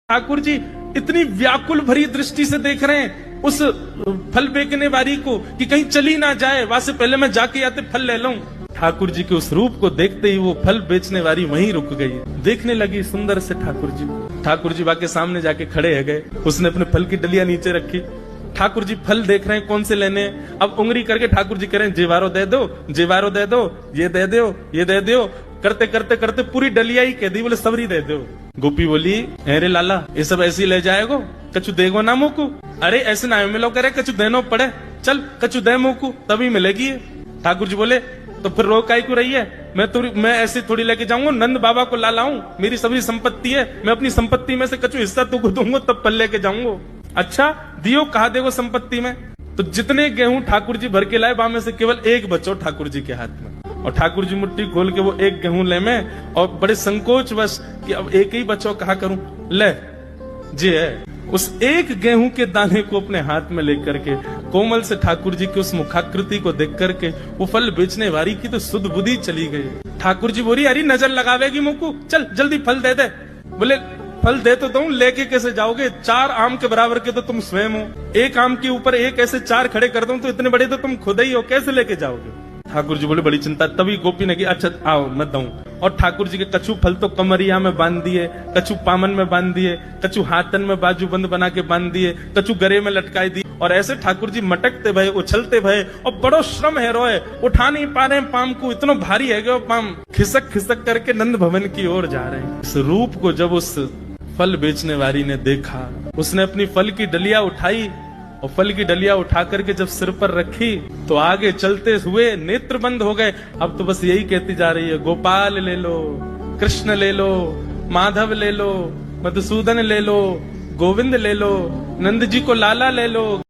ठाकुर जी इतनी व्याकुल भरी दृष्टि से देख रहे हैं उस फल बेचने वाली को कि कहीं चली ना जाए, वहां से पहले मैं जाके आते फल ले लूं। ठाकुर जी के उस रूप को देखते ही वो फल बेचने वाली वहीं रुक गई, देखने लगी सुंदर से ठाकुर जी। ठाकुर जी बाके सामने जाके खड़े है गए, उसने अपने फल की डलिया नीचे रखी। ठाकुर जी फल देख रहे हैं कौन से लेने। अब उंगली करके ठाकुर जी कह रहे हैं जेवारो दे दो, जेवारो दे दो, ये दे दो, ये दे दो। करते करते करते पूरी डलिया ही कह दी, बोले सबरी दे दो। गोपी बोली अरे लाला ये सब ऐसे ही ले जाएगो, कछु देगो ना मुकू। अरे ऐसे ना मिलो करे, कछु देनो पड़े, चल कछु दे मुकू तभी मिलेगी। ठाकुर जी बोले तो फिर रो काई को रही है, मैं ऐसे थोड़ी लेके जाऊंगा, नंद बाबा को ला लाऊं, मेरी सभी संपत्ति है, मैं अपनी संपत्ति में से कछु हिस्सा तुमको दूंगा तब फल लेके जाऊंगा। अच्छा दियो कहा देगो संपत्ति में। तो जितने गेहूं ठाकुर जी भर के लाए वहां में से केवल एक बचो ठाकुर जी के हाथ में, और ठाकुर जी मुट्ठी खोल के वो एक गेहूं ले में, और बड़े संकोच बस कि अब एक ही बच्चों कहा करूं, ले जी है। उस एक गेहूं के दाने को अपने हाथ में लेकर के कोमल से ठाकुर जी की उस मुखाकृति को देख करके वो फल बेचने वाली की तो सुध बुद्धि चली गई। ठाकुर जी बोली अरे नजर लगावेगी मुकू, चल जल्दी फल दे दे। बोले फल दे तो दूं, लेके कैसे जाओगे, 4 आम के बराबर के तो तुम स्वयं हो, एक आम के ऊपर एक ऐसे 4 खड़े कर दूं तो इतने बड़े तो तुम खुद ही हो, कैसे लेके जाओगे। ठाकुर जी बोले बड़ी चिंता। तभी गोपी ने की अच्छा आओ मैं दूं, और ठाकुर जी के कछु फल तो कमरिया में बांध दिए, कछु पामन में बांध दिए, कछु हाथन में बाजू बंद बना के बांध दिए, कछु गरे में लटकाई दी। और ऐसे ठाकुर जी मटकते भये, उछलते भये, और बड़ो श्रम है रोए, उठा नहीं पा रहे पाम को, इतना भारी है कि पाम खिसक खिसक करके नंद भवन की ओर जा रहे हैं। इस रूप को जब उस फल बेचने वाली ने देखा, उसने अपनी फल की डलिया उठाई, और फल की डलिया उठा करके जब सिर पर रखी तो आगे चलते हुए नेत्र बंद हो गए। अब तो बस यही कहती जा रही है गोपाल ले लो, कृष्ण ले लो, माधव ले लो, मधुसूदन ले लो, गोविंद ले लो, नंद जी को लाला ले लो।